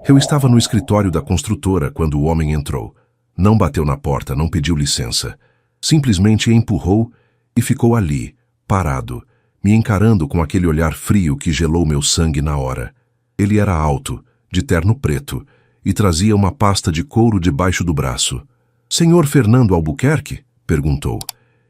Eu estava no escritório da construtora quando o homem entrou. Não bateu na porta, não pediu licença. Simplesmente empurrou e ficou ali, parado, me encarando com aquele olhar frio que gelou meu sangue na hora. Ele era alto, de terno preto, e trazia uma pasta de couro debaixo do braço. "Senhor Fernando Albuquerque?" perguntou,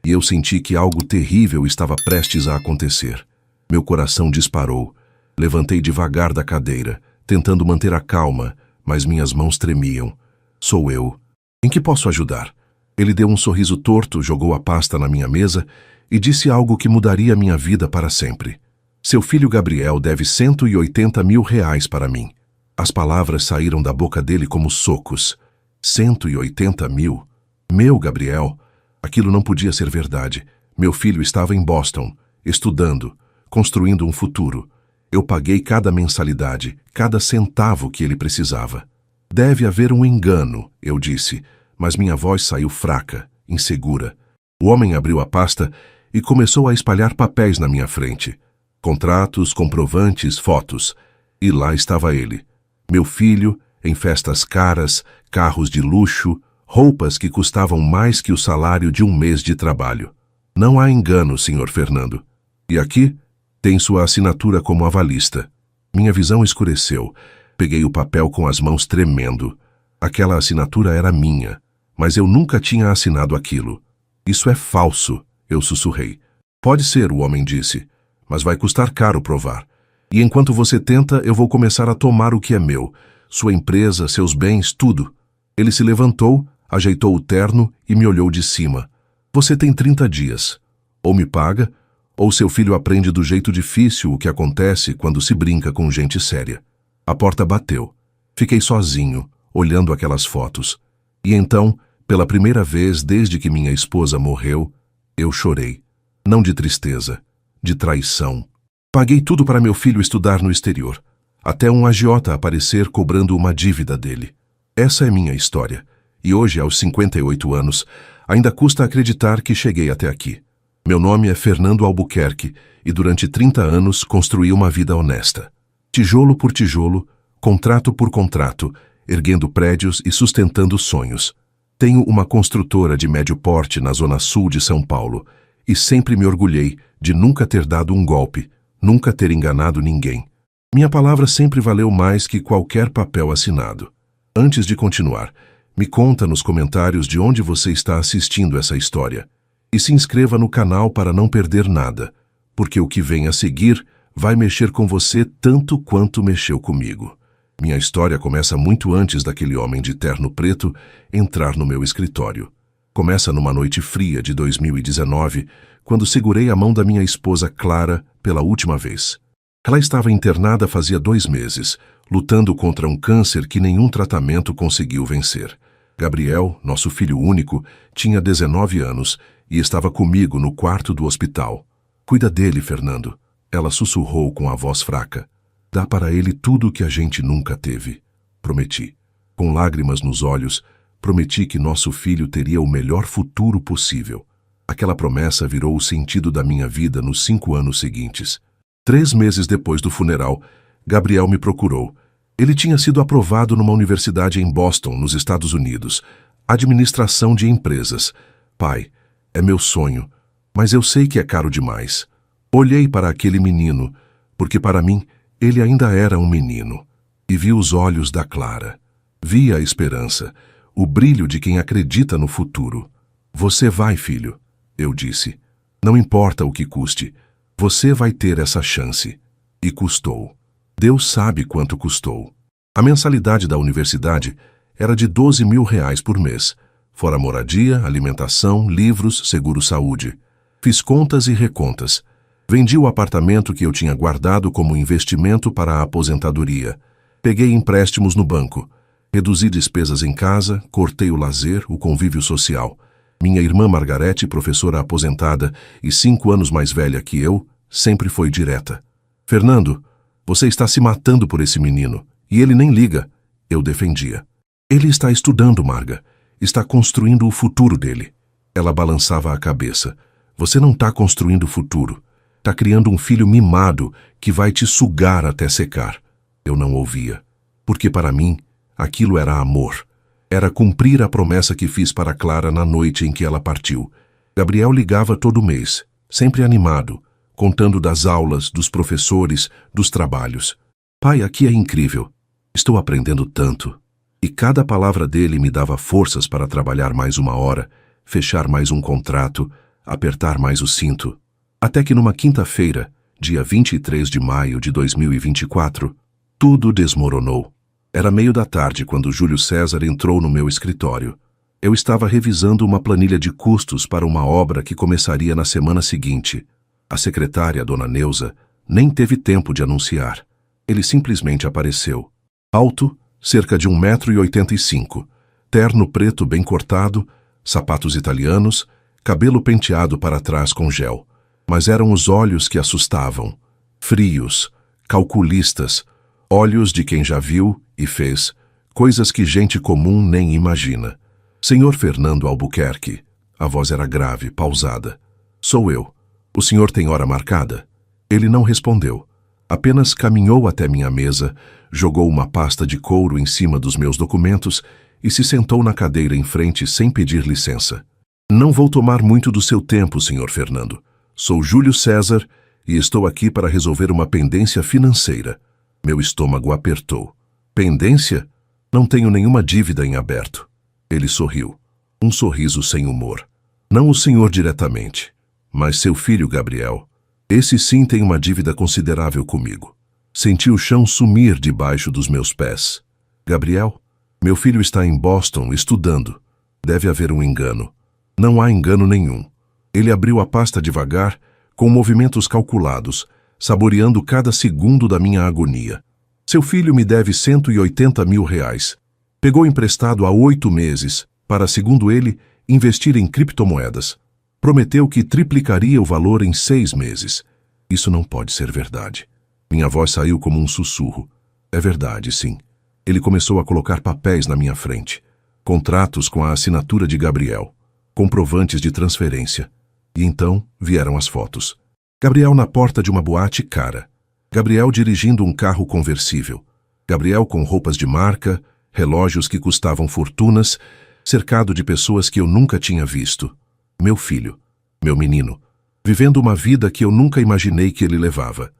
e eu senti que algo terrível estava prestes a acontecer. Meu coração disparou. Levantei devagar da cadeira, tentando manter a calma, mas minhas mãos tremiam. "Sou eu. Em que posso ajudar?" Ele deu um sorriso torto, jogou a pasta na minha mesa e disse algo que mudaria minha vida para sempre. "Seu filho Gabriel deve 180 mil reais para mim." As palavras saíram da boca dele como socos. 180 mil? Meu Gabriel? Aquilo não podia ser verdade. Meu filho estava em Boston, estudando, construindo um futuro. Eu paguei cada mensalidade, cada centavo que ele precisava. "Deve haver um engano", eu disse, mas minha voz saiu fraca, insegura. O homem abriu a pasta e começou a espalhar papéis na minha frente. Contratos, comprovantes, fotos. E lá estava ele. Meu filho, em festas caras, carros de luxo, roupas que custavam mais que o salário de um mês de trabalho. "Não há engano, Sr. Fernando. E aqui tem sua assinatura como avalista." Minha visão escureceu. Peguei o papel com as mãos tremendo. Aquela assinatura era minha, mas eu nunca tinha assinado aquilo. "Isso é falso", eu sussurrei. "Pode ser", o homem disse, "mas vai custar caro provar. E enquanto você tenta, eu vou começar a tomar o que é meu, sua empresa, seus bens, tudo." Ele se levantou, ajeitou o terno e me olhou de cima. "Você tem 30 dias. Ou me paga, ou seu filho aprende do jeito difícil o que acontece quando se brinca com gente séria." A porta bateu. Fiquei sozinho, olhando aquelas fotos. E então, pela primeira vez desde que minha esposa morreu, eu chorei. Não de tristeza, de traição. Paguei tudo para meu filho estudar no exterior, até um agiota aparecer cobrando uma dívida dele. Essa é minha história, e hoje, aos 58 anos, ainda custa acreditar que cheguei até aqui. Meu nome é Fernando Albuquerque, e durante 30 anos construí uma vida honesta. Tijolo por tijolo, contrato por contrato, erguendo prédios e sustentando sonhos. Tenho uma construtora de médio porte na zona sul de São Paulo, e sempre me orgulhei de nunca ter dado um golpe, nunca ter enganado ninguém. Minha palavra sempre valeu mais que qualquer papel assinado. Antes de continuar, me conta nos comentários de onde você está assistindo essa história. E se inscreva no canal para não perder nada, porque o que vem a seguir vai mexer com você tanto quanto mexeu comigo. Minha história começa muito antes daquele homem de terno preto entrar no meu escritório. Começa numa noite fria de 2019, quando segurei a mão da minha esposa Clara pela última vez. Ela estava internada fazia 2 meses, lutando contra um câncer que nenhum tratamento conseguiu vencer. Gabriel, nosso filho único, tinha 19 anos e estava comigo no quarto do hospital. "Cuida dele, Fernando", ela sussurrou com a voz fraca. "Dá para ele tudo o que a gente nunca teve." Prometi. Com lágrimas nos olhos, prometi que nosso filho teria o melhor futuro possível. Aquela promessa virou o sentido da minha vida nos 5 anos seguintes. 3 meses depois do funeral, Gabriel me procurou. Ele tinha sido aprovado numa universidade em Boston, nos Estados Unidos. Administração de empresas. "Pai, é meu sonho, mas eu sei que é caro demais." Olhei para aquele menino, porque para mim ele ainda era um menino, e vi os olhos da Clara. Vi a esperança, o brilho de quem acredita no futuro. "Você vai, filho", eu disse. "Não importa o que custe, você vai ter essa chance." E custou. Deus sabe quanto custou. A mensalidade da universidade era de 12 mil reais por mês, fora moradia, alimentação, livros, seguro-saúde. Fiz contas e recontas. Vendi o apartamento que eu tinha guardado como investimento para a aposentadoria. Peguei empréstimos no banco. Reduzi despesas em casa, cortei o lazer, o convívio social. Minha irmã Margarete, professora aposentada e 5 anos mais velha que eu, sempre foi direta. "Fernando, você está se matando por esse menino, e ele nem liga", eu defendia. "Ele está estudando, Marga. Está construindo o futuro dele." Ela balançava a cabeça. "Você não está construindo o futuro. Está criando um filho mimado que vai te sugar até secar." Eu não ouvia. Porque para mim, aquilo era amor. Era cumprir a promessa que fiz para Clara na noite em que ela partiu. Gabriel ligava todo mês, sempre animado, contando das aulas, dos professores, dos trabalhos. Pai, aqui é incrível. Estou aprendendo tanto. E cada palavra dele me dava forças para trabalhar mais uma hora, fechar mais um contrato, apertar mais o cinto. Até que numa quinta-feira, dia 23 de maio de 2024, tudo desmoronou. Era meio da tarde quando Júlio César entrou no meu escritório. Eu estava revisando uma planilha de custos para uma obra que começaria na semana seguinte. A secretária, dona Neuza, nem teve tempo de anunciar. Ele simplesmente apareceu. Alto, cerca de 1,85 m, terno preto bem cortado, sapatos italianos, cabelo penteado para trás com gel. Mas eram os olhos que assustavam. Frios, calculistas, olhos de quem já viu e fez coisas que gente comum nem imagina. Senhor Fernando Albuquerque. A voz era grave, pausada. Sou eu. O senhor tem hora marcada? Ele não respondeu. Apenas caminhou até minha mesa, jogou uma pasta de couro em cima dos meus documentos e se sentou na cadeira em frente sem pedir licença. Não vou tomar muito do seu tempo, senhor Fernando. Sou Júlio César e estou aqui para resolver uma pendência financeira. Meu estômago apertou. Pendência? Não tenho nenhuma dívida em aberto. Ele sorriu. Um sorriso sem humor. Não o senhor diretamente, mas seu filho Gabriel. Esse sim tem uma dívida considerável comigo. Senti o chão sumir debaixo dos meus pés. Gabriel? Meu filho está em Boston estudando. Deve haver um engano. Não há engano nenhum. Ele abriu a pasta devagar, com movimentos calculados, saboreando cada segundo da minha agonia. Seu filho me deve 180 mil reais. Pegou emprestado há 8 meses para, segundo ele, investir em criptomoedas. Prometeu que triplicaria o valor em 6 meses. Isso não pode ser verdade. Minha voz saiu como um sussurro. É verdade, sim. Ele começou a colocar papéis na minha frente. Contratos com a assinatura de Gabriel. Comprovantes de transferência. E então vieram as fotos. Gabriel na porta de uma boate cara. Gabriel dirigindo um carro conversível. Gabriel com roupas de marca, relógios que custavam fortunas, cercado de pessoas que eu nunca tinha visto. Meu filho, meu menino, vivendo uma vida que eu nunca imaginei que ele levava.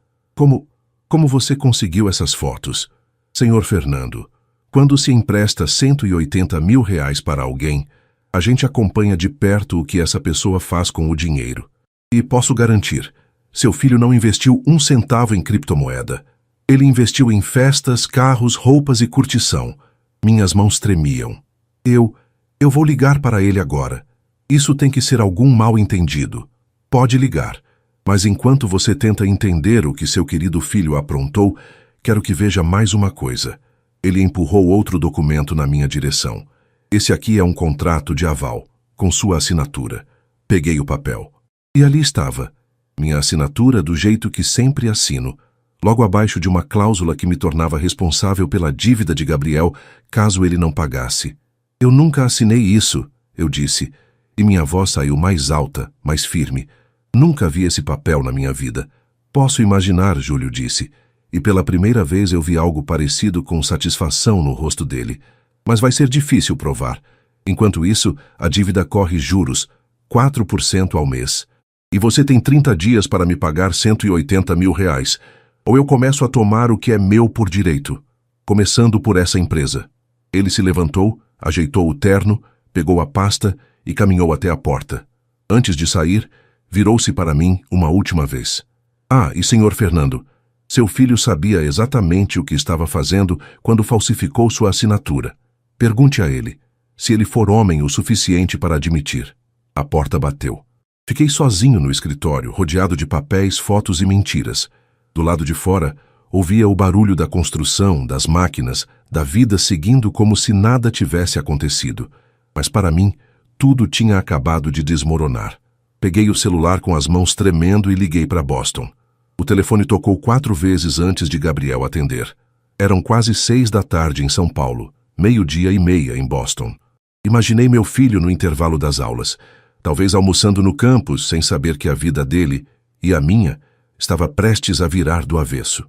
Como você conseguiu essas fotos? Senhor Fernando, quando se empresta 180 mil reais para alguém, a gente acompanha de perto o que essa pessoa faz com o dinheiro. E posso garantir, seu filho não investiu 1 centavo em criptomoeda. Ele investiu em festas, carros, roupas e curtição. Minhas mãos tremiam. Eu vou ligar para ele agora. Isso tem que ser algum mal-entendido. Pode ligar. Mas enquanto você tenta entender o que seu querido filho aprontou, quero que veja mais uma coisa. Ele empurrou outro documento na minha direção. Esse aqui é um contrato de aval, com sua assinatura. Peguei o papel. E ali estava. Minha assinatura do jeito que sempre assino, logo abaixo de uma cláusula que me tornava responsável pela dívida de Gabriel caso ele não pagasse. Eu nunca assinei isso, eu disse, e minha voz saiu mais alta, mais firme. Nunca vi esse papel na minha vida. Posso imaginar, Júlio disse, e pela primeira vez eu vi algo parecido com satisfação no rosto dele. Mas vai ser difícil provar. Enquanto isso, a dívida corre juros, 4% ao mês. E você tem 30 dias para me pagar 180 mil reais, ou eu começo a tomar o que é meu por direito, começando por essa empresa. Ele se levantou, ajeitou o terno, pegou a pasta e caminhou até a porta. Antes de sair, virou-se para mim uma última vez. Ah, e senhor Fernando, seu filho sabia exatamente o que estava fazendo quando falsificou sua assinatura. Pergunte a ele, se ele for homem o suficiente para admitir. A porta bateu. Fiquei sozinho no escritório, rodeado de papéis, fotos e mentiras. Do lado de fora, ouvia o barulho da construção, das máquinas, da vida seguindo como se nada tivesse acontecido. Mas para mim, tudo tinha acabado de desmoronar. Peguei o celular com as mãos tremendo e liguei para Boston. O telefone tocou 4 vezes antes de Gabriel atender. Eram quase 6 da tarde em São Paulo, 12:30 em Boston. Imaginei meu filho no intervalo das aulas, talvez almoçando no campus, sem saber que a vida dele, e a minha, estava prestes a virar do avesso.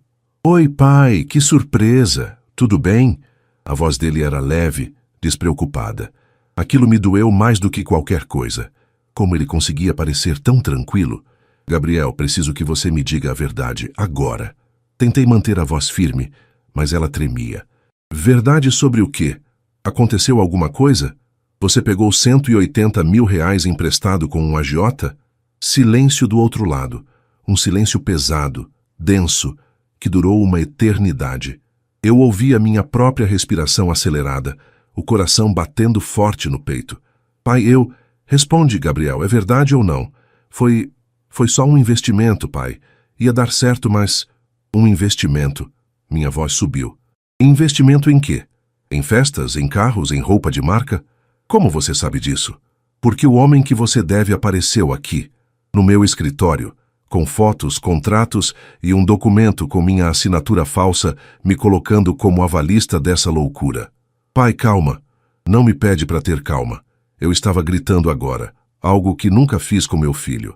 Oi, pai, que surpresa! Tudo Tudo bem? A voz dele era leve, despreocupada. Aquilo me doeu mais do que qualquer coisa. Como ele conseguia parecer tão tranquilo? Gabriel, preciso que você me diga a verdade, agora. Tentei manter a voz firme, mas ela tremia. Verdade sobre o quê? Aconteceu alguma coisa? Você pegou 180 mil reais emprestado com um agiota? Silêncio do outro lado. Um silêncio pesado, denso, que durou uma eternidade. Eu ouvi a minha própria respiração acelerada, o coração batendo forte no peito. Pai, Responde, Gabriel, é verdade ou não? Foi só um investimento, pai. Ia dar certo, mas... Um investimento. Minha voz subiu. Investimento em quê? Em festas, em carros, em roupa de marca? Como você sabe disso? Porque o homem que você deve apareceu aqui, no meu escritório, com fotos, contratos e um documento com minha assinatura falsa, me colocando como avalista dessa loucura. Pai, calma. Não me pede para ter calma. Eu estava gritando agora, algo que nunca fiz com meu filho.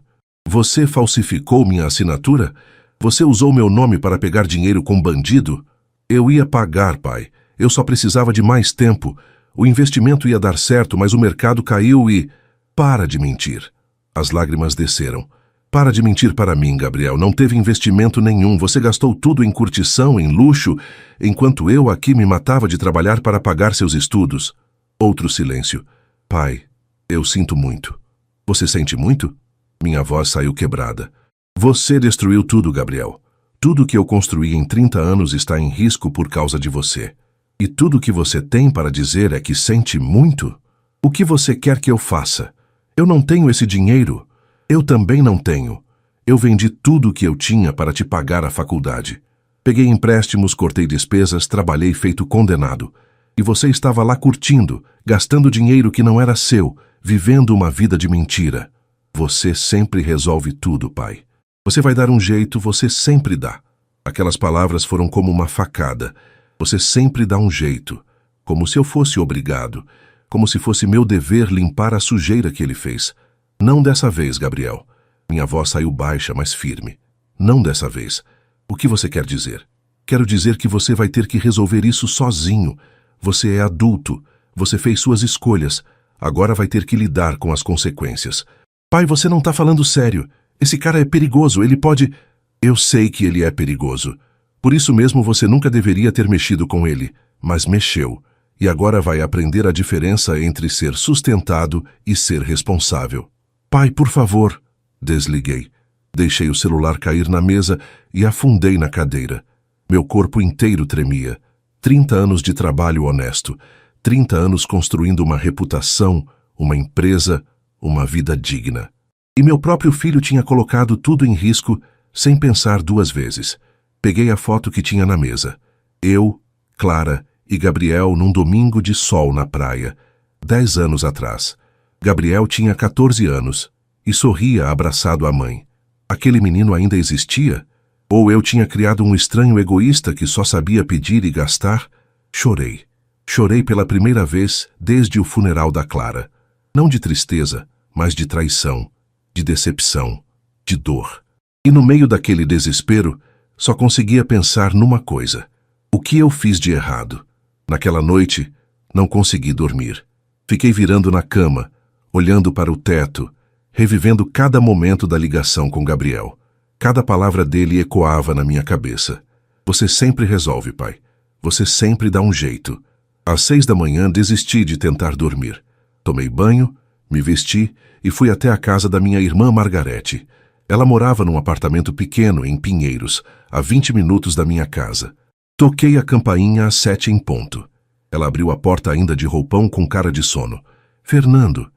Você falsificou minha assinatura? Você usou meu nome para pegar dinheiro com bandido? Eu ia pagar, pai. Eu só precisava de mais tempo. O investimento ia dar certo, mas o mercado caiu e... Para de mentir. As lágrimas desceram. Para de mentir para mim, Gabriel. Não teve investimento nenhum. Você gastou tudo em curtição, em luxo, enquanto eu aqui me matava de trabalhar para pagar seus estudos. Outro silêncio. Pai, eu sinto muito. Você sente muito? Minha voz saiu quebrada. Você destruiu tudo, Gabriel. Tudo que eu construí em 30 anos está em risco por causa de você. E tudo que você tem para dizer é que sente muito? O que você quer que eu faça? Eu não tenho esse dinheiro. Eu também não tenho. Eu vendi tudo o que eu tinha para te pagar a faculdade. Peguei empréstimos, cortei despesas, trabalhei feito condenado. E você estava lá curtindo, gastando dinheiro que não era seu, vivendo uma vida de mentira. Você sempre resolve tudo, pai. Você vai dar um jeito, você sempre dá. Aquelas palavras foram como uma facada. Você sempre dá um jeito. Como se eu fosse obrigado. Como se fosse meu dever limpar a sujeira que ele fez. Não dessa vez, Gabriel. Minha voz saiu baixa, mas firme. Não dessa vez. O que você quer dizer? Quero dizer que você vai ter que resolver isso sozinho. Você é adulto. Você fez suas escolhas. Agora vai ter que lidar com as consequências. Pai, você não está falando sério. Esse cara é perigoso, ele pode... Eu sei que ele é perigoso. Por isso mesmo você nunca deveria ter mexido com ele, mas mexeu. E agora vai aprender a diferença entre ser sustentado e ser responsável. Pai, por favor. Desliguei. Deixei o celular cair na mesa e afundei na cadeira. Meu corpo inteiro tremia. 30 anos de trabalho honesto. 30 anos construindo uma reputação, uma empresa, uma vida digna. E meu próprio filho tinha colocado tudo em risco sem pensar duas vezes. Peguei a foto que tinha na mesa. Eu, Clara e Gabriel num domingo de sol na praia, 10 anos atrás. Gabriel tinha 14 anos e sorria abraçado à mãe. Aquele menino ainda existia? Ou eu tinha criado um estranho egoísta que só sabia pedir e gastar? Chorei. Chorei pela primeira vez desde o funeral da Clara. Não de tristeza, mas de traição, de decepção, de dor. E no meio daquele desespero, só conseguia pensar numa coisa. O que eu fiz de errado? Naquela noite, não consegui dormir. Fiquei virando na cama, olhando para o teto, revivendo cada momento da ligação com Gabriel. Cada palavra dele ecoava na minha cabeça. Você sempre resolve, pai. Você sempre dá um jeito. Às 6 da manhã desisti de tentar dormir. Tomei banho, me vesti e fui até a casa da minha irmã Margarete. Ela morava num apartamento pequeno em Pinheiros, a 20 minutos da minha casa. Toquei a campainha às 7 em ponto. Ela abriu a porta ainda de roupão com cara de sono. Fernando,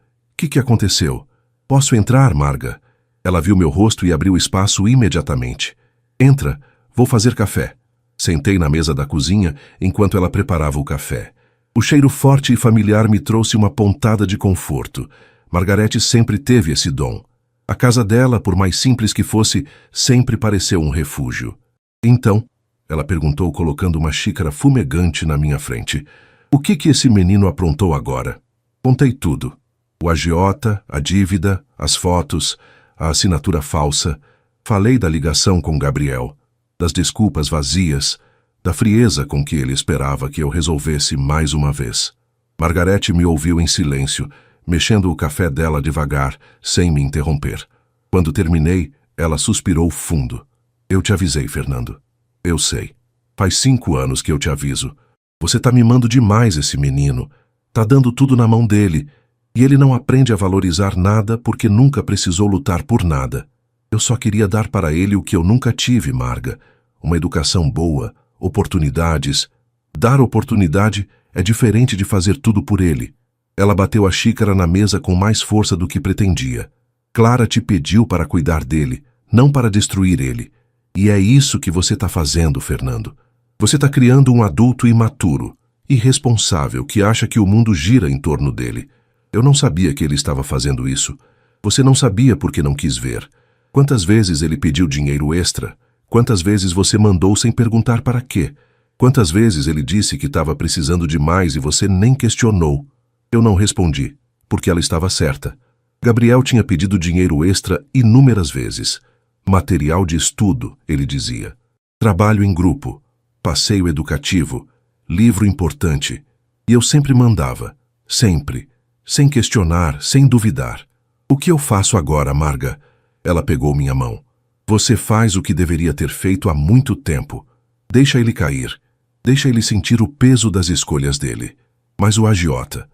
que aconteceu? Posso entrar, Marga? Ela viu meu rosto e abriu espaço imediatamente. Entra, vou fazer café. Sentei na mesa da cozinha enquanto ela preparava o café. O cheiro forte e familiar me trouxe uma pontada de conforto. Margarete sempre teve esse dom. A casa dela, por mais simples que fosse, sempre pareceu um refúgio. Então, ela perguntou colocando uma xícara fumegante na minha frente. O que esse menino aprontou agora? Contei tudo. O agiota, a dívida, as fotos, a assinatura falsa. Falei da ligação com Gabriel, das desculpas vazias, da frieza com que ele esperava que eu resolvesse mais uma vez. Margarete me ouviu em silêncio, mexendo o café dela devagar, sem me interromper. Quando terminei, ela suspirou fundo. Eu te avisei, Fernando. Eu sei. Faz 5 anos que eu te aviso. Você tá mimando demais esse menino. Tá dando tudo na mão dele. E ele não aprende a valorizar nada porque nunca precisou lutar por nada. Eu só queria dar para ele o que eu nunca tive, Marga. Uma educação boa, oportunidades. Dar oportunidade é diferente de fazer tudo por ele. Ela bateu a xícara na mesa com mais força do que pretendia. Clara te pediu para cuidar dele, não para destruir ele. E é isso que você está fazendo, Fernando. Você está criando um adulto imaturo, irresponsável, que acha que o mundo gira em torno dele. Eu não sabia que ele estava fazendo isso. Você não sabia porque não quis ver. Quantas vezes ele pediu dinheiro extra? Quantas vezes você mandou sem perguntar para quê? Quantas vezes ele disse que estava precisando de mais e você nem questionou? Eu não respondi, porque ela estava certa. Gabriel tinha pedido dinheiro extra inúmeras vezes. Material de estudo, ele dizia. Trabalho em grupo, passeio educativo, livro importante. E eu sempre mandava, sempre, sem questionar, sem duvidar. O que eu faço agora, Marga? Ela pegou minha mão. Você faz o que deveria ter feito há muito tempo. Deixa ele cair. Deixa ele sentir o peso das escolhas dele. Mas o agiota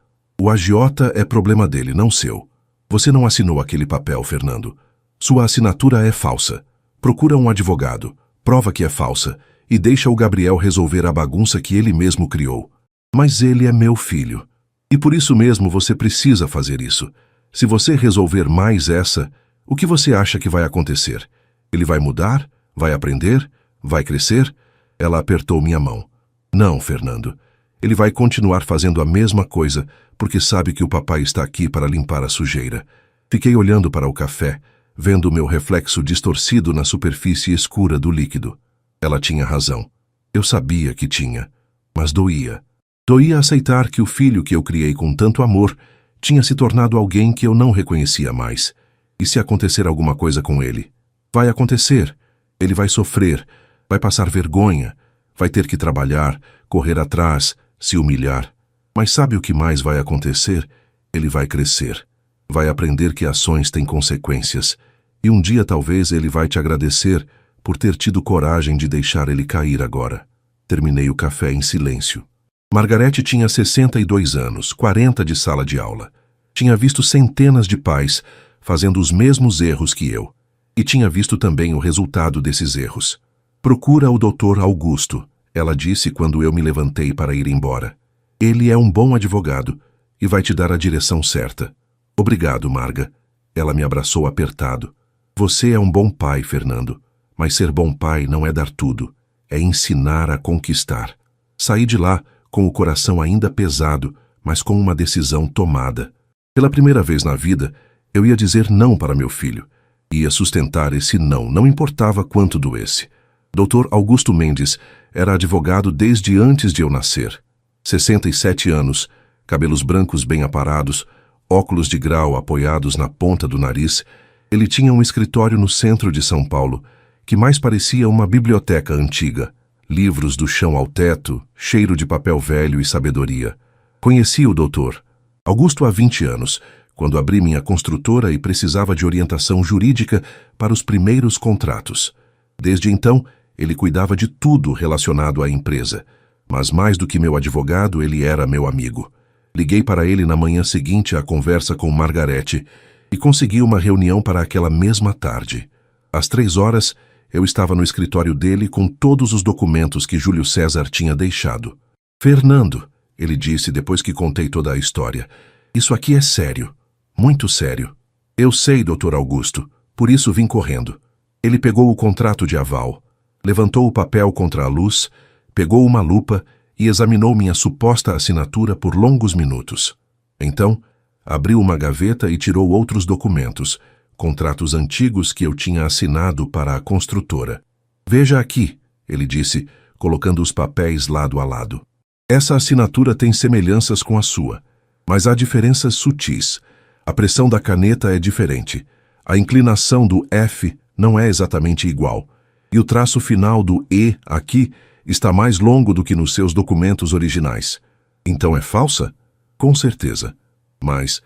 é problema dele, não seu. Você não assinou aquele papel, Fernando. Sua assinatura é falsa. Procura um advogado, prova que é falsa e deixa o Gabriel resolver a bagunça que ele mesmo criou. Mas ele é meu filho. E por isso mesmo você precisa fazer isso. Se você resolver mais essa, o que você acha que vai acontecer? Ele vai mudar? Vai aprender? Vai crescer? Ela apertou minha mão. Não, Fernando. Ele vai continuar fazendo a mesma coisa, porque sabe que o papai está aqui para limpar a sujeira. Fiquei olhando para o café, vendo o meu reflexo distorcido na superfície escura do líquido. Ela tinha razão. Eu sabia que tinha, mas doía. Doía aceitar que o filho que eu criei com tanto amor tinha se tornado alguém que eu não reconhecia mais. E se acontecer alguma coisa com ele? Vai acontecer. Ele vai sofrer, vai passar vergonha, vai ter que trabalhar, correr atrás, se humilhar. Mas sabe o que mais vai acontecer? Ele vai crescer. Vai aprender que ações têm consequências. E um dia talvez ele vai te agradecer por ter tido coragem de deixar ele cair agora. Terminei o café em silêncio. Margarete tinha 62 anos, 40 de sala de aula. Tinha visto centenas de pais fazendo os mesmos erros que eu. E tinha visto também o resultado desses erros. Procura o Dr. Augusto, ela disse quando eu me levantei para ir embora. Ele é um bom advogado e vai te dar a direção certa. Obrigado, Marga. Ela me abraçou apertado. Você é um bom pai, Fernando. Mas ser bom pai não é dar tudo. É ensinar a conquistar. Saí de lá com o coração ainda pesado, mas com uma decisão tomada. Pela primeira vez na vida, eu ia dizer não para meu filho. Ia sustentar esse não, não importava quanto doesse. Dr. Augusto Mendes era advogado desde antes de eu nascer. 67 anos, cabelos brancos bem aparados, óculos de grau apoiados na ponta do nariz. Ele tinha um escritório no centro de São Paulo, que mais parecia uma biblioteca antiga. Livros do chão ao teto, cheiro de papel velho e sabedoria. Conheci o doutor Augusto há 20 anos, quando abri minha construtora e precisava de orientação jurídica para os primeiros contratos. Desde então, ele cuidava de tudo relacionado à empresa. Mas mais do que meu advogado, ele era meu amigo. Liguei para ele na manhã seguinte à conversa com Margarete e consegui uma reunião para aquela mesma tarde. Às 3 horas, eu estava no escritório dele com todos os documentos que Júlio César tinha deixado. Fernando, ele disse depois que contei toda a história, isso aqui é sério, muito sério. Eu sei, Dr. Augusto, por isso vim correndo. Ele pegou o contrato de aval, levantou o papel contra a luz, pegou uma lupa e examinou minha suposta assinatura por longos minutos. Então, abriu uma gaveta e tirou outros documentos, contratos antigos que eu tinha assinado para a construtora. Veja aqui, ele disse, colocando os papéis lado a lado. Essa assinatura tem semelhanças com a sua, mas há diferenças sutis. A pressão da caneta é diferente. A inclinação do F não é exatamente igual. E o traço final do E aqui Está mais longo do que nos seus documentos originais. Então é falsa? Com certeza. Mas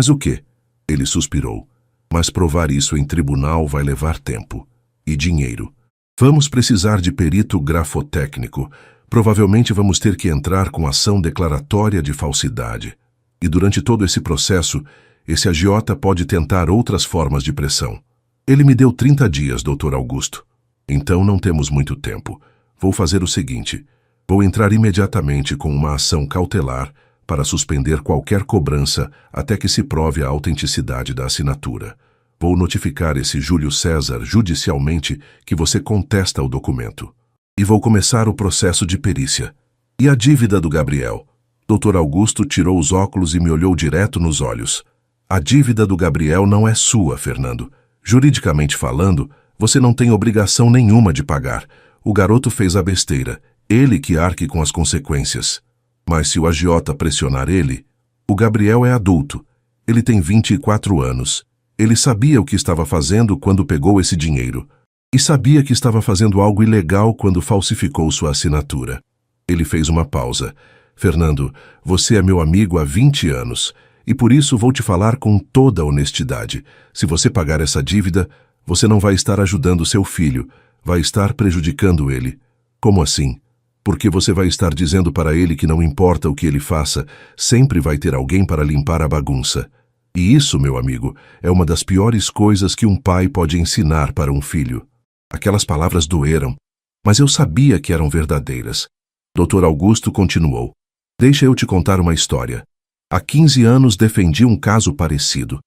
o quê? Ele suspirou. Mas provar isso em tribunal vai levar tempo. E dinheiro. Vamos precisar de perito grafotécnico. Provavelmente vamos ter que entrar com ação declaratória de falsidade. E durante todo esse processo, esse agiota pode tentar outras formas de pressão. Ele me deu 30 dias, Dr. Augusto. Então não temos muito tempo. Vou fazer o seguinte. Vou entrar imediatamente com uma ação cautelar para suspender qualquer cobrança até que se prove a autenticidade da assinatura. Vou notificar esse Júlio César judicialmente que você contesta o documento. E vou começar o processo de perícia. E a dívida do Gabriel? Dr. Augusto tirou os óculos e me olhou direto nos olhos. A dívida do Gabriel não é sua, Fernando. Juridicamente falando, você não tem obrigação nenhuma de pagar. O garoto fez a besteira. Ele que arque com as consequências. Mas se o agiota pressionar ele, o Gabriel é adulto. Ele tem 24 anos. Ele sabia o que estava fazendo quando pegou esse dinheiro. E sabia que estava fazendo algo ilegal quando falsificou sua assinatura. Ele fez uma pausa. Fernando, você é meu amigo há 20 anos. E por isso vou te falar com toda a honestidade. Se você pagar essa dívida, você não vai estar ajudando seu filho. Vai estar prejudicando ele. Como assim? Porque você vai estar dizendo para ele que não importa o que ele faça, sempre vai ter alguém para limpar a bagunça. E isso, meu amigo, é uma das piores coisas que um pai pode ensinar para um filho. Aquelas palavras doeram, mas eu sabia que eram verdadeiras. Dr. Augusto continuou. Deixa eu te contar uma história. Há 15 anos defendi um caso parecido.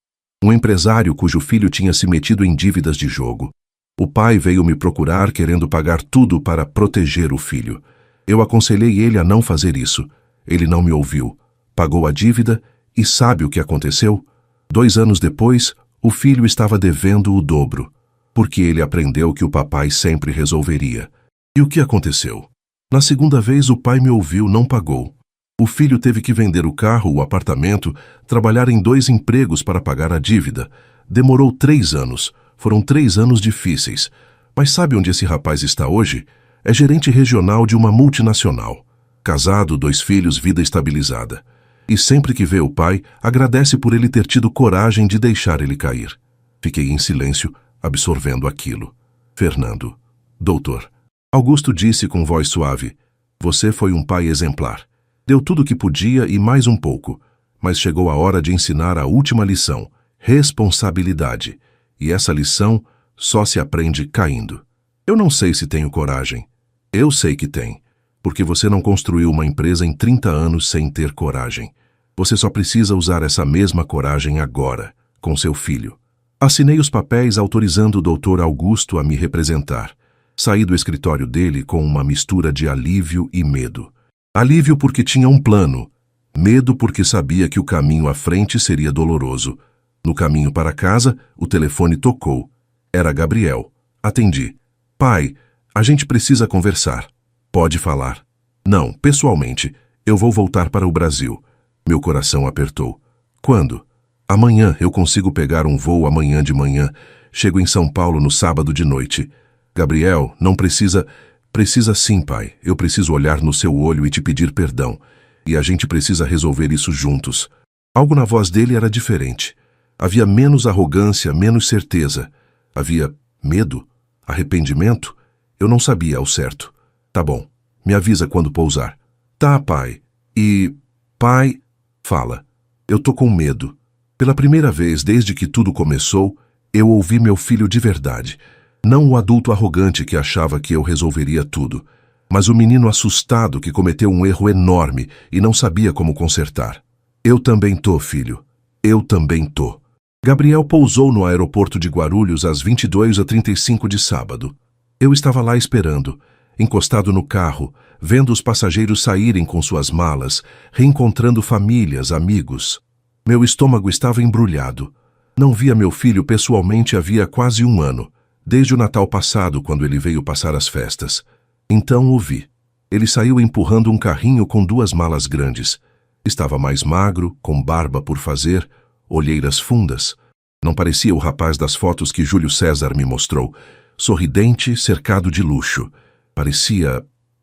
Um empresário cujo filho tinha se metido em dívidas de jogo. O pai veio me procurar querendo pagar tudo para proteger o filho. Eu aconselhei ele a não fazer isso. Ele não me ouviu. Pagou a dívida e sabe o que aconteceu? 2 anos depois, o filho estava devendo o dobro, porque ele aprendeu que o papai sempre resolveria. E o que aconteceu? Na segunda vez o pai me ouviu, não pagou. O filho teve que vender o carro, o apartamento, trabalhar em 2 empregos para pagar a dívida. Demorou 3 anos. Foram 3 anos difíceis. Mas sabe onde esse rapaz está hoje? É gerente regional de uma multinacional. Casado, 2 filhos, vida estabilizada. E sempre que vê o pai, agradece por ele ter tido coragem de deixar ele cair. Fiquei em silêncio, absorvendo aquilo. Fernando. Doutor. Augusto disse com voz suave. Você foi um pai exemplar. Deu tudo o que podia e mais um pouco. Mas chegou a hora de ensinar a última lição. Responsabilidade. E essa lição só se aprende caindo. Eu não sei se tenho coragem. Eu sei que tem. Porque você não construiu uma empresa em 30 anos sem ter coragem. Você só precisa usar essa mesma coragem agora, com seu filho. Assinei os papéis autorizando o Dr. Augusto a me representar. Saí do escritório dele com uma mistura de alívio e medo. Alívio porque tinha um plano. Medo porque sabia que o caminho à frente seria doloroso. No caminho para casa, o telefone tocou. Era Gabriel. Atendi. Pai, a gente precisa conversar. Pode falar. Não, pessoalmente. Eu vou voltar para o Brasil. Meu coração apertou. Quando? Amanhã eu consigo pegar um voo amanhã de manhã. Chego em São Paulo no sábado de noite. Gabriel, não precisa... Precisa sim, pai. Eu preciso olhar no seu olho e te pedir perdão. E a gente precisa resolver isso juntos. Algo na voz dele era diferente. Havia menos arrogância, menos certeza. Havia medo? Arrependimento? Eu não sabia ao certo. Tá bom. Me avisa quando pousar. Tá, pai. E... Pai... Fala. Eu tô com medo. Pela primeira vez desde que tudo começou, eu ouvi meu filho de verdade. Não o adulto arrogante que achava que eu resolveria tudo, mas o menino assustado que cometeu um erro enorme e não sabia como consertar. Eu também tô, filho. Eu também tô. Gabriel pousou no aeroporto de Guarulhos às 22h35 de sábado. Eu estava lá esperando, encostado no carro, vendo os passageiros saírem com suas malas, reencontrando famílias, amigos. Meu estômago estava embrulhado. Não via meu filho pessoalmente havia quase 1 ano, desde o Natal passado, quando ele veio passar as festas. Então o vi. Ele saiu empurrando um carrinho com 2 malas grandes. Estava mais magro, com barba por fazer, olheiras fundas. Não parecia o rapaz das fotos que Júlio César me mostrou, sorridente, cercado de luxo.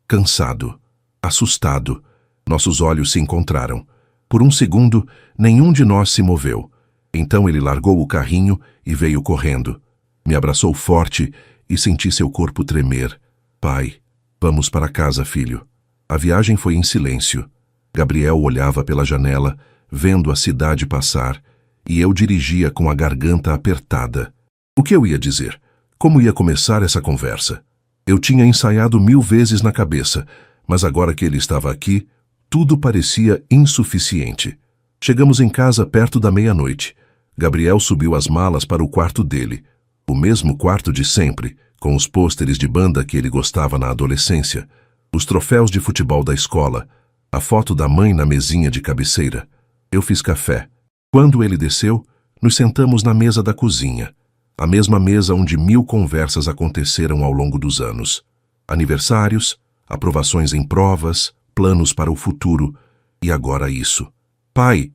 cansado, assustado. Nossos olhos se encontraram. Por um segundo, nenhum de nós se moveu. Então ele largou o carrinho e veio correndo. Me abraçou forte e senti seu corpo tremer. Pai, vamos para casa, filho. A viagem foi em silêncio. Gabriel olhava pela janela, vendo a cidade passar, e eu dirigia com a garganta apertada. O que eu ia dizer? Como ia começar essa conversa? Eu tinha ensaiado 1000 vezes na cabeça, mas agora que ele estava aqui, tudo parecia insuficiente. Chegamos em casa perto da meia-noite. Gabriel subiu as malas para o quarto dele, o mesmo quarto de sempre, com os pôsteres de banda que ele gostava na adolescência, os troféus de futebol da escola, a foto da mãe na mesinha de cabeceira. Eu fiz café. Quando ele desceu, nos sentamos na mesa da cozinha, a mesma mesa onde 1000 conversas aconteceram ao longo dos anos. Aniversários, aprovações em provas, planos para o futuro, e agora isso. Pai,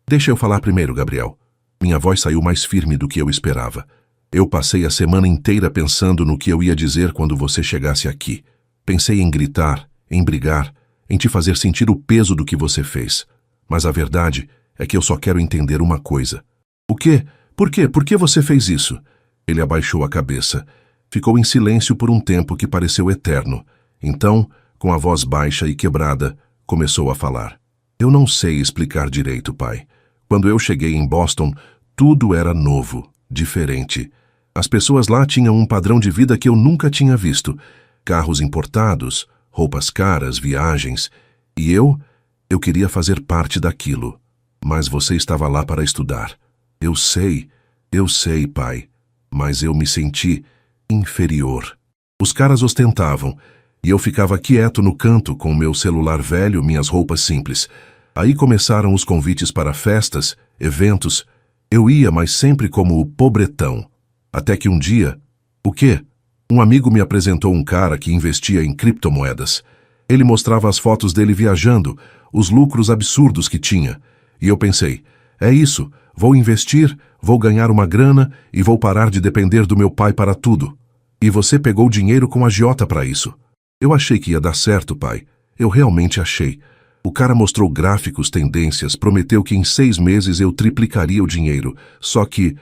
Deixa eu falar primeiro, Gabriel. Minha voz saiu mais firme do que eu esperava. Eu passei a semana inteira pensando no que eu ia dizer quando você chegasse aqui. Pensei em gritar, em brigar, em te fazer sentir o peso do que você fez. Mas a verdade é que eu só quero entender uma coisa. O quê? Por quê? Por que você fez isso? Ele abaixou a cabeça. Ficou em silêncio por um tempo que pareceu eterno. Então, com a voz baixa e quebrada, começou a falar. Eu não sei explicar direito, pai. Quando eu cheguei em Boston, tudo era novo, diferente. As pessoas lá tinham um padrão de vida que eu nunca tinha visto. Carros importados, roupas caras, viagens. E eu queria fazer parte daquilo. Mas você estava lá para estudar. Eu sei, pai. Mas eu me senti inferior. Os caras ostentavam, e eu ficava quieto no canto com meu celular velho, minhas roupas simples. Aí começaram os convites para festas, eventos. Eu ia, mas sempre como o pobretão. Até que um dia... O quê? Um amigo me apresentou um cara que investia em criptomoedas. Ele mostrava as fotos dele viajando, os lucros absurdos que tinha. E eu pensei, é isso, vou investir, vou ganhar uma grana e vou parar de depender do meu pai para tudo. E você pegou dinheiro com agiota para isso. Eu achei que ia dar certo, pai. Eu realmente achei. O cara mostrou gráficos, tendências, prometeu que em 6 meses eu triplicaria o dinheiro. Só que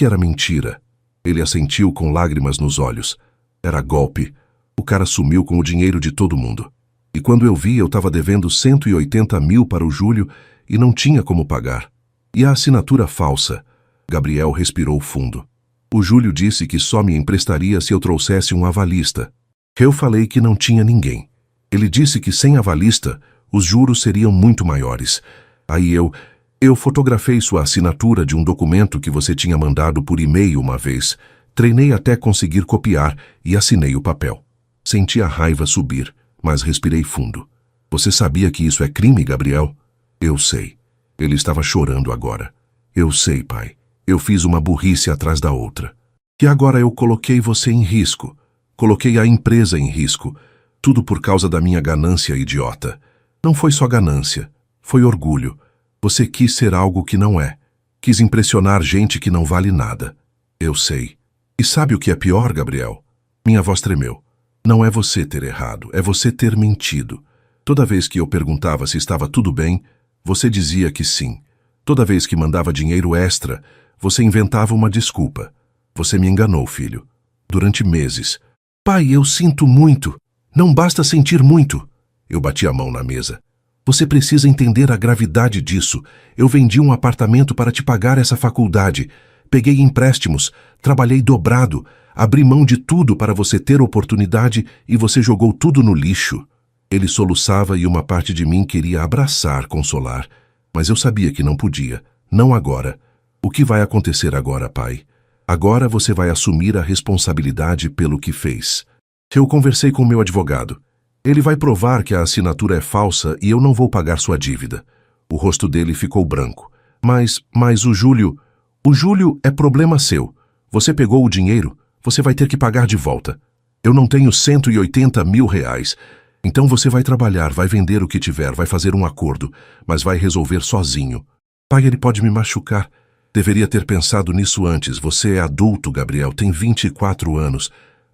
era mentira. Ele assentiu com lágrimas nos olhos. Era golpe. O cara sumiu com o dinheiro de todo mundo. E quando eu vi, eu estava devendo 180 mil para o Júlio e não tinha como pagar. E a assinatura falsa? Gabriel respirou fundo. O Júlio disse que só me emprestaria se eu trouxesse um avalista. Eu falei que não tinha ninguém. Ele disse que sem avalista, os juros seriam muito maiores. Aí eu fotografei sua assinatura de um documento que você tinha mandado por e-mail uma vez. Treinei até conseguir copiar e assinei o papel. Senti a raiva subir, mas respirei fundo. Você sabia que isso é crime, Gabriel? Eu sei. Ele estava chorando agora. Eu sei, pai. Eu fiz uma burrice atrás da outra. E agora eu coloquei você em risco. Coloquei a empresa em risco. Tudo por causa da minha ganância idiota. Não foi só ganância. Foi orgulho. Você quis ser algo que não é. Quis impressionar gente que não vale nada. Eu sei. E sabe o que é pior, Gabriel? Minha voz tremeu. Não é você ter errado, é você ter mentido. Toda vez que eu perguntava se estava tudo bem, você dizia que sim. Toda vez que mandava dinheiro extra, você inventava uma desculpa. Você me enganou, filho. Durante meses. Pai, eu sinto muito. Não basta sentir muito. Eu bati a mão na mesa. Você precisa entender a gravidade disso. Eu vendi um apartamento para te pagar essa faculdade. Peguei empréstimos, trabalhei dobrado, abri mão de tudo para você ter oportunidade e você jogou tudo no lixo. Ele soluçava e uma parte de mim queria abraçar, consolar. Mas eu sabia que não podia. Não agora. O que vai acontecer agora, pai? Agora você vai assumir a responsabilidade pelo que fez. Eu conversei com meu advogado. Ele vai provar que a assinatura é falsa e eu não vou pagar sua dívida. O rosto dele ficou branco. Mas o Júlio é problema seu. Você pegou o dinheiro, você vai ter que pagar de volta. Eu não tenho 180 mil reais. Então você vai trabalhar, vai vender o que tiver, vai fazer um acordo, mas vai resolver sozinho. Pai, ele pode me machucar. Deveria ter pensado nisso antes. Você é adulto, Gabriel, tem 24 anos.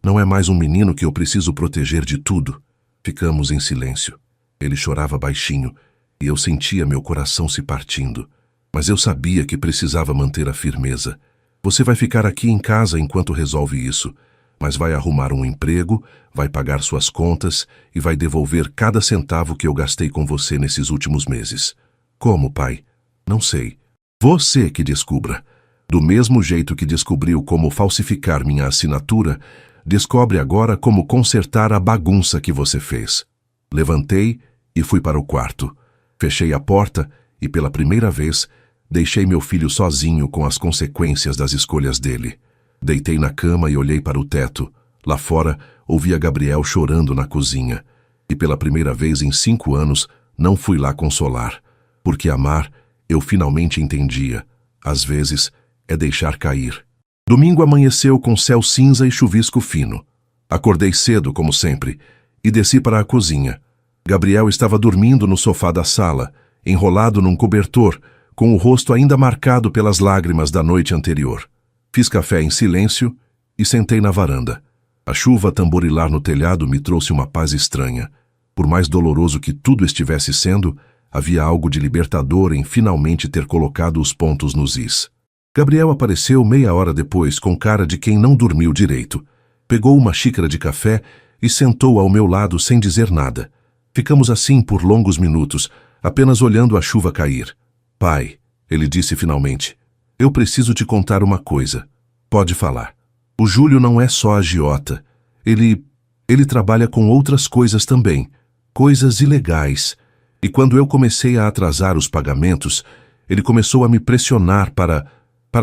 Não é mais um menino que eu preciso proteger de tudo. Ficamos em silêncio. Ele chorava baixinho e eu sentia meu coração se partindo. Mas eu sabia que precisava manter a firmeza. Você vai ficar aqui em casa enquanto resolve isso, mas vai arrumar um emprego, vai pagar suas contas e vai devolver cada centavo que eu gastei com você nesses últimos meses. Como, pai? Não sei. Você que descubra. Do mesmo jeito que descobriu como falsificar minha assinatura, descobre agora como consertar a bagunça que você fez. Levantei e fui para o quarto. Fechei a porta e, pela primeira vez, deixei meu filho sozinho com as consequências das escolhas dele. Deitei na cama e olhei para o teto. Lá fora, ouvia Gabriel chorando na cozinha. E pela primeira vez em 5 anos, não fui lá consolar. Porque amar, eu finalmente entendia. Às vezes, é deixar cair. Domingo amanheceu com céu cinza e chuvisco fino. Acordei cedo, como sempre, e desci para a cozinha. Gabriel estava dormindo no sofá da sala, enrolado num cobertor, com o rosto ainda marcado pelas lágrimas da noite anterior. Fiz café em silêncio e sentei na varanda. A chuva a tamborilar no telhado me trouxe uma paz estranha. Por mais doloroso que tudo estivesse sendo, havia algo de libertador em finalmente ter colocado os pontos nos is. Gabriel apareceu meia hora depois com cara de quem não dormiu direito. Pegou uma xícara de café e sentou ao meu lado sem dizer nada. Ficamos assim por longos minutos, apenas olhando a chuva cair. Pai, ele disse finalmente, eu preciso te contar uma coisa. Pode falar. O Júlio não é só agiota. Ele trabalha com outras coisas também. Coisas ilegais. E quando eu comecei a atrasar os pagamentos, ele começou a me pressionar para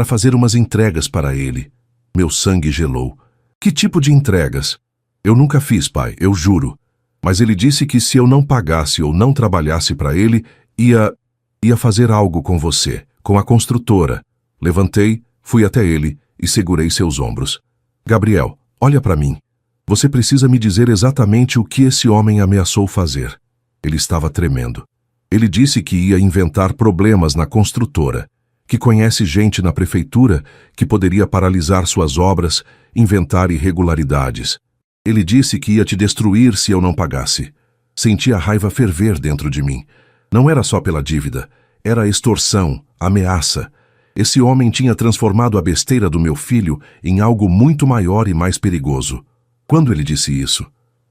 fazer umas entregas para ele. Meu sangue gelou. Que tipo de entregas? Eu nunca fiz, pai, eu juro. Mas ele disse que se eu não pagasse ou não trabalhasse para ele, ia fazer algo com você, com a construtora. Levantei, fui até ele e segurei seus ombros. Gabriel, olha para mim. Você precisa me dizer exatamente o que esse homem ameaçou fazer. Ele estava tremendo. Ele disse que ia inventar problemas na construtora, que conhece gente na prefeitura que poderia paralisar suas obras, inventar irregularidades. Ele disse que ia te destruir se eu não pagasse. Senti a raiva ferver dentro de mim. Não era só pela dívida, era a extorsão, ameaça. Esse homem tinha transformado a besteira do meu filho em algo muito maior e mais perigoso. Quando ele disse isso?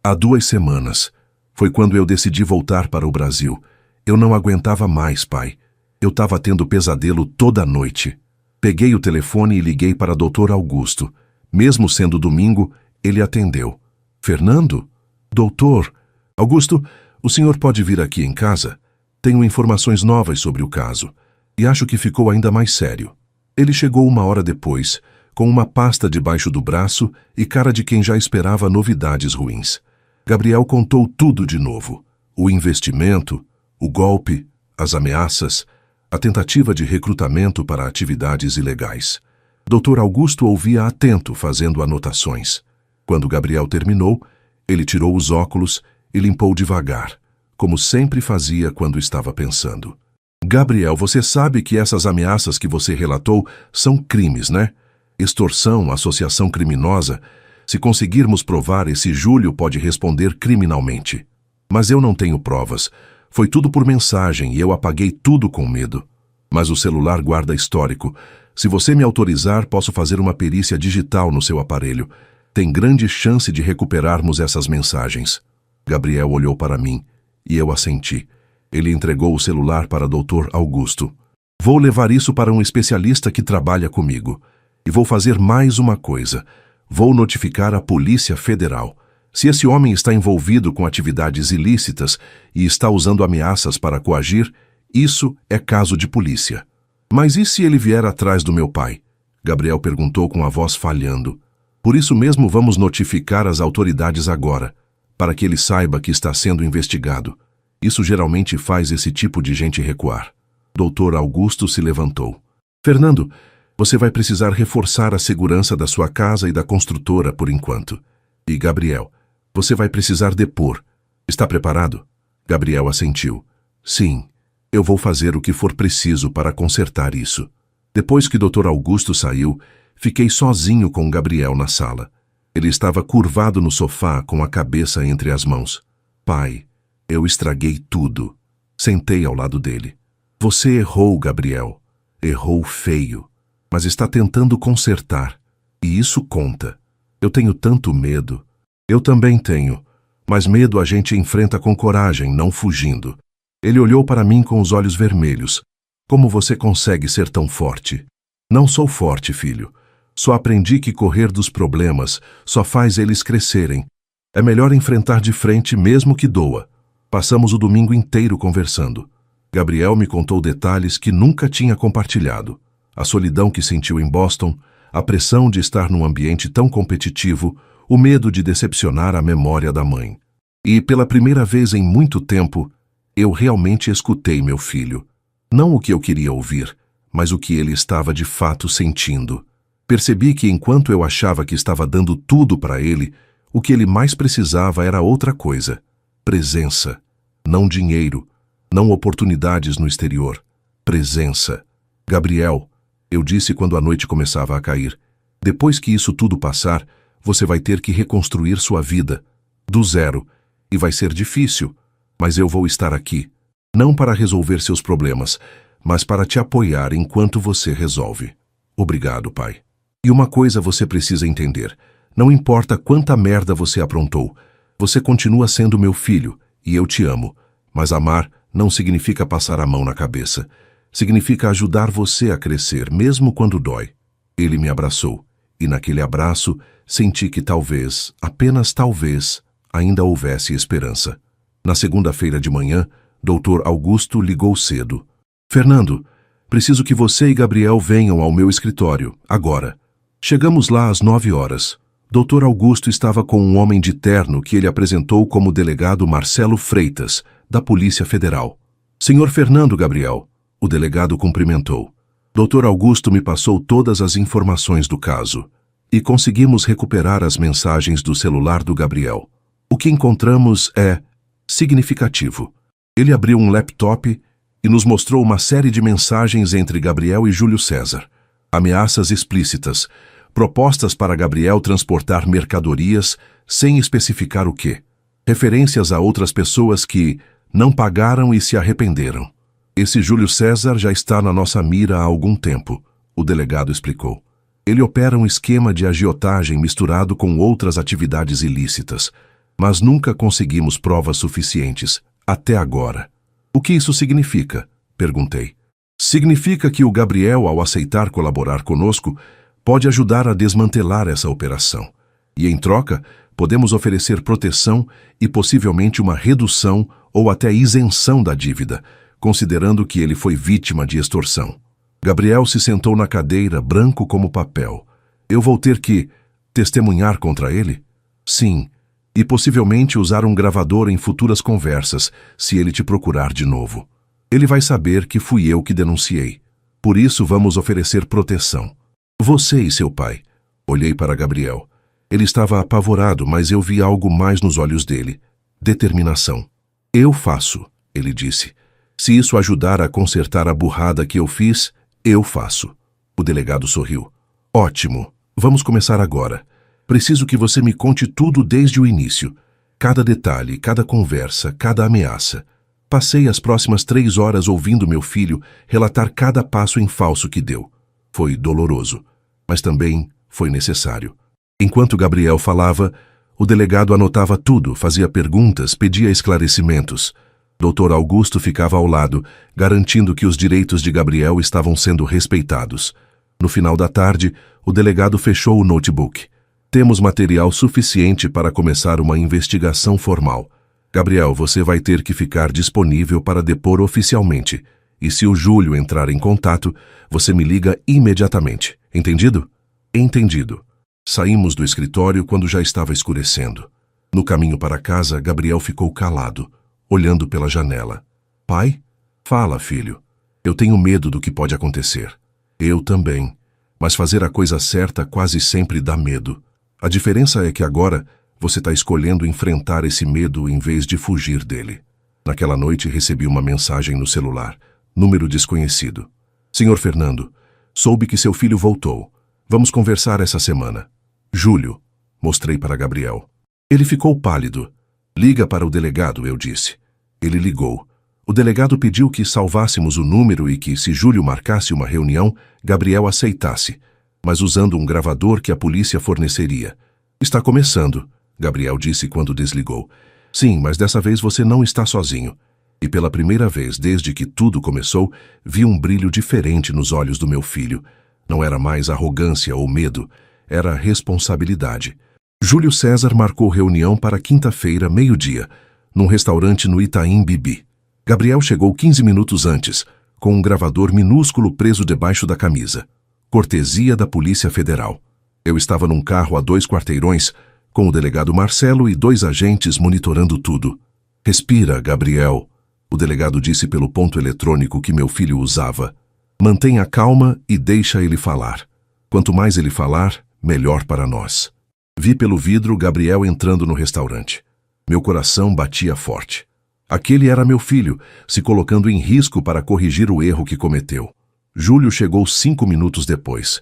Há 2 semanas. Foi quando eu decidi voltar para o Brasil. Eu não aguentava mais, pai. Eu estava tendo pesadelo toda noite. Peguei o telefone e liguei para Dr. Augusto. Mesmo sendo domingo, ele atendeu. Fernando? Doutor? Augusto, o senhor pode vir aqui em casa? Tenho informações novas sobre o caso. E acho que ficou ainda mais sério. Ele chegou 1 hora depois, com uma pasta debaixo do braço e cara de quem já esperava novidades ruins. Gabriel contou tudo de novo. O investimento, o golpe, as ameaças, a tentativa de recrutamento para atividades ilegais. Dr. Augusto ouvia atento, fazendo anotações. Quando Gabriel terminou, ele tirou os óculos e limpou devagar, como sempre fazia quando estava pensando. Gabriel, você sabe que essas ameaças que você relatou são crimes, né? Extorsão, associação criminosa. Se conseguirmos provar, esse Júlio pode responder criminalmente. Mas eu não tenho provas. Foi tudo por mensagem e eu apaguei tudo com medo. Mas o celular guarda histórico. Se você me autorizar, posso fazer uma perícia digital no seu aparelho. Tem grande chance de recuperarmos essas mensagens. Gabriel olhou para mim e eu assenti. Ele entregou o celular para Dr. Augusto. Vou levar isso para um especialista que trabalha comigo. E vou fazer mais uma coisa. Vou notificar a Polícia Federal. Se esse homem está envolvido com atividades ilícitas e está usando ameaças para coagir, isso é caso de polícia. Mas e se ele vier atrás do meu pai? Gabriel perguntou com a voz falhando. Por isso mesmo vamos notificar as autoridades agora, para que ele saiba que está sendo investigado. Isso geralmente faz esse tipo de gente recuar. Dr. Augusto se levantou. Fernando, você vai precisar reforçar a segurança da sua casa e da construtora por enquanto. E Gabriel, você vai precisar depor. Está preparado? Gabriel assentiu. Sim, eu vou fazer o que for preciso para consertar isso. Depois que Dr. Augusto saiu, fiquei sozinho com Gabriel na sala. Ele estava curvado no sofá com a cabeça entre as mãos. Pai, eu estraguei tudo. Sentei ao lado dele. Você errou, Gabriel. Errou feio. Mas está tentando consertar. E isso conta. Eu tenho tanto medo. Eu também tenho. Mas medo a gente enfrenta com coragem, não fugindo. Ele olhou para mim com os olhos vermelhos. Como você consegue ser tão forte? Não sou forte, filho. Só aprendi que correr dos problemas só faz eles crescerem. É melhor enfrentar de frente mesmo que doa. Passamos o domingo inteiro conversando. Gabriel me contou detalhes que nunca tinha compartilhado. A solidão que sentiu em Boston, a pressão de estar num ambiente tão competitivo, o medo de decepcionar a memória da mãe. E, pela primeira vez em muito tempo, eu realmente escutei meu filho. Não o que eu queria ouvir, mas o que ele estava de fato sentindo. Percebi que enquanto eu achava que estava dando tudo para ele, o que ele mais precisava era outra coisa. Presença. Não dinheiro. Não oportunidades no exterior. Presença. Gabriel, eu disse quando a noite começava a cair, depois que isso tudo passar, você vai ter que reconstruir sua vida. Do zero. E vai ser difícil, mas eu vou estar aqui. Não para resolver seus problemas, mas para te apoiar enquanto você resolve. Obrigado, pai. E uma coisa você precisa entender. Não importa quanta merda você aprontou, você continua sendo meu filho, e eu te amo. Mas amar não significa passar a mão na cabeça. Significa ajudar você a crescer, mesmo quando dói. Ele me abraçou, e naquele abraço senti que talvez, apenas talvez, ainda houvesse esperança. Na segunda-feira de manhã, Dr. Augusto ligou cedo. Fernando, preciso que você e Gabriel venham ao meu escritório, agora. Chegamos lá às 9 horas. Dr. Augusto estava com um homem de terno que ele apresentou como o delegado Marcelo Freitas, da Polícia Federal. Senhor Fernando, Gabriel. O delegado cumprimentou. Dr. Augusto me passou todas as informações do caso. E conseguimos recuperar as mensagens do celular do Gabriel. O que encontramos é significativo. Ele abriu um laptop e nos mostrou uma série de mensagens entre Gabriel e Júlio César. Ameaças explícitas, propostas para Gabriel transportar mercadorias sem especificar o quê. Referências a outras pessoas que não pagaram e se arrependeram. Esse Júlio César já está na nossa mira há algum tempo, o delegado explicou. Ele opera um esquema de agiotagem misturado com outras atividades ilícitas, mas nunca conseguimos provas suficientes, até agora. O que isso significa? Perguntei. Significa que o Gabriel, ao aceitar colaborar conosco, pode ajudar a desmantelar essa operação. E, em troca, podemos oferecer proteção e possivelmente uma redução ou até isenção da dívida, considerando que ele foi vítima de extorsão. Gabriel se sentou na cadeira, branco como papel. Eu vou ter que testemunhar contra ele? Sim, e possivelmente usar um gravador em futuras conversas, se ele te procurar de novo. Ele vai saber que fui eu que denunciei. Por isso vamos oferecer proteção. Você e seu pai. Olhei para Gabriel. Ele estava apavorado, mas eu vi algo mais nos olhos dele. Determinação. Eu faço, ele disse. Se isso ajudar a consertar a burrada que eu fiz, eu faço. O delegado sorriu. Ótimo. Vamos começar agora. Preciso que você me conte tudo desde o início. Cada detalhe, cada conversa, cada ameaça. Passei as próximas 3 horas ouvindo meu filho relatar cada passo em falso que deu. Foi doloroso, mas também foi necessário. Enquanto Gabriel falava, o delegado anotava tudo, fazia perguntas, pedia esclarecimentos. Dr. Augusto ficava ao lado, garantindo que os direitos de Gabriel estavam sendo respeitados. No final da tarde, o delegado fechou o notebook. Temos material suficiente para começar uma investigação formal. Gabriel, você vai ter que ficar disponível para depor oficialmente. E se o Júlio entrar em contato, você me liga imediatamente. Entendido? Entendido. Saímos do escritório quando já estava escurecendo. No caminho para casa, Gabriel ficou calado, olhando pela janela. Pai? Fala, filho. Eu tenho medo do que pode acontecer. Eu também. Mas fazer a coisa certa quase sempre dá medo. A diferença é que agora você está escolhendo enfrentar esse medo em vez de fugir dele. Naquela noite recebi uma mensagem no celular. Número desconhecido. Senhor Fernando, soube que seu filho voltou. Vamos conversar essa semana. Júlio. Mostrei para Gabriel. Ele ficou pálido. Liga para o delegado, eu disse. Ele ligou. O delegado pediu que salvássemos o número e que, se Júlio marcasse uma reunião, Gabriel aceitasse, mas usando um gravador que a polícia forneceria. Está começando, Gabriel disse quando desligou. Sim, mas dessa vez você não está sozinho. E pela primeira vez desde que tudo começou, vi um brilho diferente nos olhos do meu filho. Não era mais arrogância ou medo, era responsabilidade. Júlio César marcou reunião para quinta-feira, meio-dia, num restaurante no Itaim Bibi. Gabriel chegou 15 minutos antes, com um gravador minúsculo preso debaixo da camisa. Cortesia da Polícia Federal. Eu estava num carro a 2 quarteirões, com o delegado Marcelo e 2 agentes monitorando tudo. Respira, Gabriel, o delegado disse pelo ponto eletrônico que meu filho usava. Mantenha calma e deixa ele falar. Quanto mais ele falar, melhor para nós. Vi pelo vidro Gabriel entrando no restaurante. Meu coração batia forte. Aquele era meu filho, se colocando em risco para corrigir o erro que cometeu. Júlio chegou 5 minutos depois.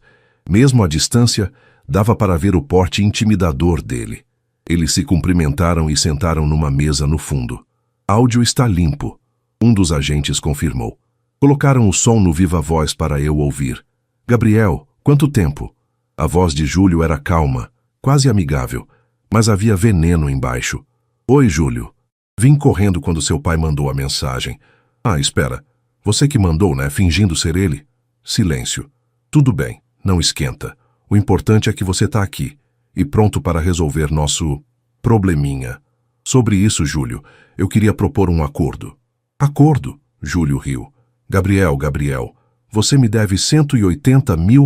Mesmo à distância, dava para ver o porte intimidador dele. Eles se cumprimentaram e sentaram numa mesa no fundo. Áudio está limpo, um dos agentes confirmou. Colocaram o som no viva-voz para eu ouvir. Gabriel, quanto tempo? A voz de Júlio era calma, quase amigável, mas havia veneno embaixo. Oi, Júlio. Vim correndo quando seu pai mandou a mensagem. Ah, espera. Você que mandou, né? Fingindo ser ele? Silêncio. Tudo bem, não esquenta. O importante é que você está aqui e pronto para resolver nosso probleminha. Sobre isso, Júlio, eu queria propor um acordo. Acordo? Júlio riu. Gabriel, você me deve R$180 mil.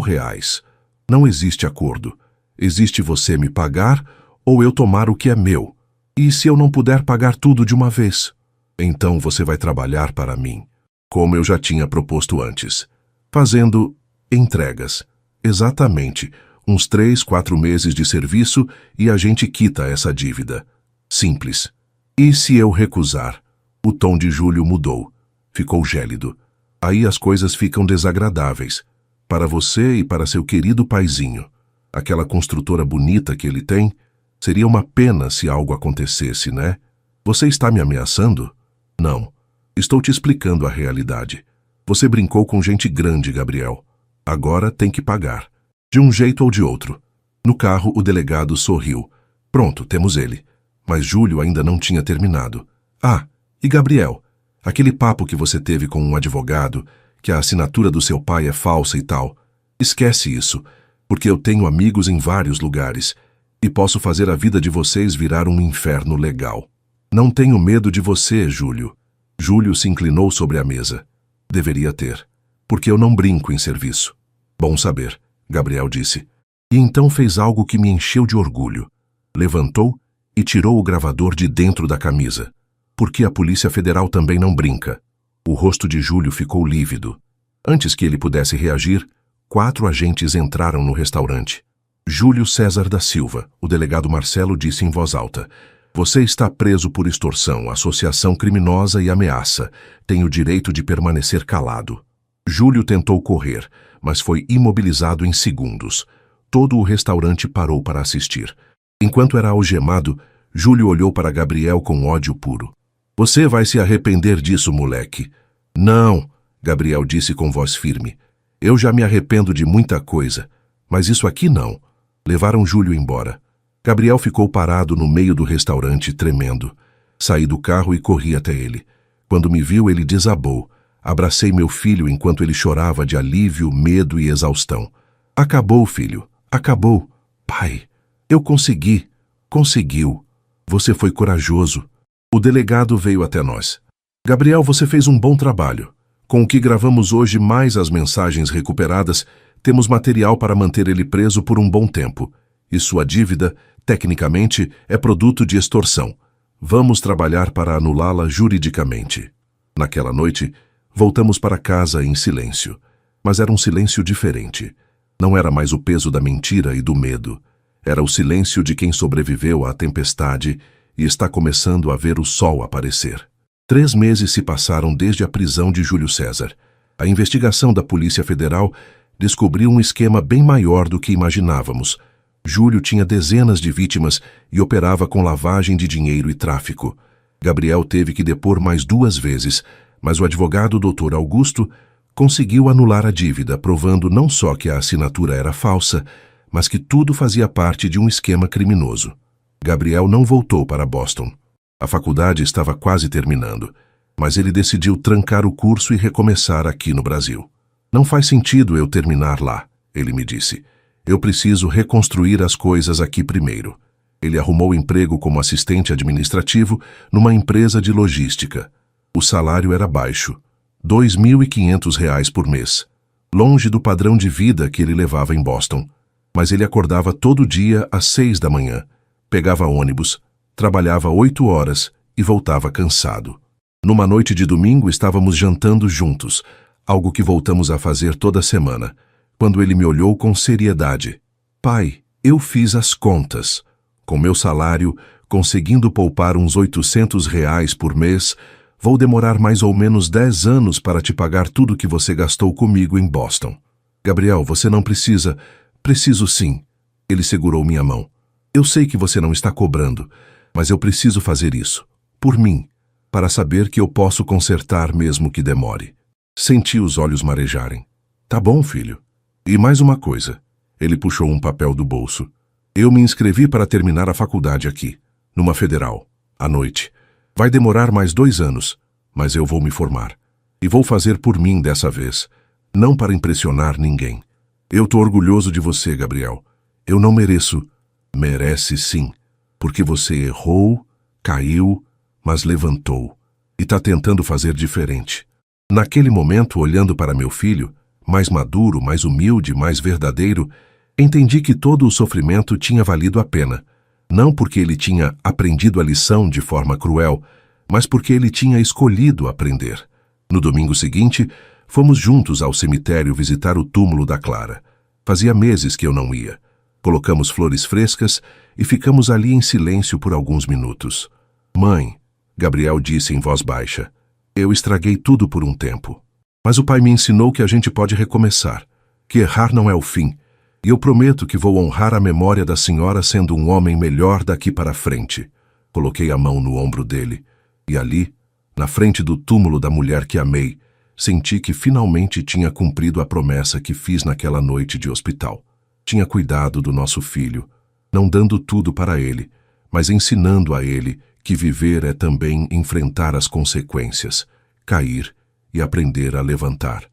Não existe acordo. Existe você me pagar ou eu tomar o que é meu. E se eu não puder pagar tudo de uma vez? Então você vai trabalhar para mim, como eu já tinha proposto antes, fazendo entregas. Exatamente, uns 3, 4 meses de serviço e a gente quita essa dívida. Simples. E se eu recusar? O tom de Júlio mudou. Ficou gélido. Aí as coisas ficam desagradáveis. Para você e para seu querido paizinho. Aquela construtora bonita que ele tem. Seria uma pena se algo acontecesse, né? Você está me ameaçando? Não. Estou te explicando a realidade. Você brincou com gente grande, Gabriel. Agora tem que pagar. De um jeito ou de outro. No carro, o delegado sorriu. Pronto, temos ele. Mas Júlio ainda não tinha terminado. Ah, e Gabriel? Aquele papo que você teve com um advogado, que a assinatura do seu pai é falsa e tal. Esquece isso, porque eu tenho amigos em vários lugares. E posso fazer a vida de vocês virar um inferno legal. Não tenho medo de você, Júlio. Júlio se inclinou sobre a mesa. Deveria ter, porque eu não brinco em serviço. Bom saber, Gabriel disse. E então fez algo que me encheu de orgulho. Levantou e tirou o gravador de dentro da camisa. Porque a Polícia Federal também não brinca. O rosto de Júlio ficou lívido. Antes que ele pudesse reagir, 4 agentes entraram no restaurante. Júlio César da Silva, o delegado Marcelo disse em voz alta. Você está preso por extorsão, associação criminosa e ameaça. Tem o direito de permanecer calado. Júlio tentou correr, mas foi imobilizado em segundos. Todo o restaurante parou para assistir. Enquanto era algemado, Júlio olhou para Gabriel com ódio puro. Você vai se arrepender disso, moleque. Não, Gabriel disse com voz firme. Eu já me arrependo de muita coisa, mas isso aqui não. Levaram Júlio embora. Gabriel ficou parado no meio do restaurante, tremendo. Saí do carro e corri até ele. Quando me viu, ele desabou. Abracei meu filho enquanto ele chorava de alívio, medo e exaustão. Acabou, filho. Acabou. Pai, eu consegui. Conseguiu. Você foi corajoso. O delegado veio até nós. Gabriel, você fez um bom trabalho. Com o que gravamos hoje mais as mensagens recuperadas, temos material para manter ele preso por um bom tempo. E sua dívida, tecnicamente, é produto de extorsão. Vamos trabalhar para anulá-la juridicamente. Naquela noite, voltamos para casa em silêncio. Mas era um silêncio diferente. Não era mais o peso da mentira e do medo. Era o silêncio de quem sobreviveu à tempestade e está começando a ver o sol aparecer. 3 meses se passaram desde a prisão de Júlio César. A investigação da Polícia Federal descobriu um esquema bem maior do que imaginávamos. Júlio tinha dezenas de vítimas e operava com lavagem de dinheiro e tráfico. Gabriel teve que depor mais 2 vezes, mas o advogado Dr. Augusto conseguiu anular a dívida, provando não só que a assinatura era falsa, mas que tudo fazia parte de um esquema criminoso. Gabriel não voltou para Boston. A faculdade estava quase terminando, mas ele decidiu trancar o curso e recomeçar aqui no Brasil. Não faz sentido eu terminar lá, ele me disse. Eu preciso reconstruir as coisas aqui primeiro. Ele arrumou emprego como assistente administrativo numa empresa de logística. O salário era baixo, R$ 2.500 por mês, longe do padrão de vida que ele levava em Boston. Mas ele acordava todo dia às 6 da manhã, pegava ônibus, trabalhava 8 horas e voltava cansado. Numa noite de domingo estávamos jantando juntos, algo que voltamos a fazer toda semana, quando ele me olhou com seriedade. Pai, eu fiz as contas. Com meu salário, conseguindo poupar uns R$ 800 por mês, vou demorar mais ou menos 10 anos para te pagar tudo que você gastou comigo em Boston. Gabriel, você não precisa... Preciso sim. Ele segurou minha mão. Eu sei que você não está cobrando, mas eu preciso fazer isso. Por mim. Para saber que eu posso consertar mesmo que demore. Senti os olhos marejarem. Tá bom, filho. E mais uma coisa. Ele puxou um papel do bolso. Eu me inscrevi para terminar a faculdade aqui, numa federal, à noite. Vai demorar mais 2 anos, mas eu vou me formar. E vou fazer por mim dessa vez, não para impressionar ninguém. Eu tô orgulhoso de você, Gabriel. Eu não mereço. Merece sim, porque você errou, caiu, mas levantou. E tá tentando fazer diferente. Naquele momento, olhando para meu filho, mais maduro, mais humilde, mais verdadeiro, entendi que todo o sofrimento tinha valido a pena. Não porque ele tinha aprendido a lição de forma cruel, mas porque ele tinha escolhido aprender. No domingo seguinte, fomos juntos ao cemitério visitar o túmulo da Clara. Fazia meses que eu não ia. Colocamos flores frescas e ficamos ali em silêncio por alguns minutos. Mãe, Gabriel disse em voz baixa, eu estraguei tudo por um tempo. Mas o pai me ensinou que a gente pode recomeçar, que errar não é o fim, e eu prometo que vou honrar a memória da senhora sendo um homem melhor daqui para frente. Coloquei a mão no ombro dele, e ali, na frente do túmulo da mulher que amei, senti que finalmente tinha cumprido a promessa que fiz naquela noite de hospital. Tinha cuidado do nosso filho, não dando tudo para ele, mas ensinando a ele que viver é também enfrentar as consequências, cair e aprender a levantar.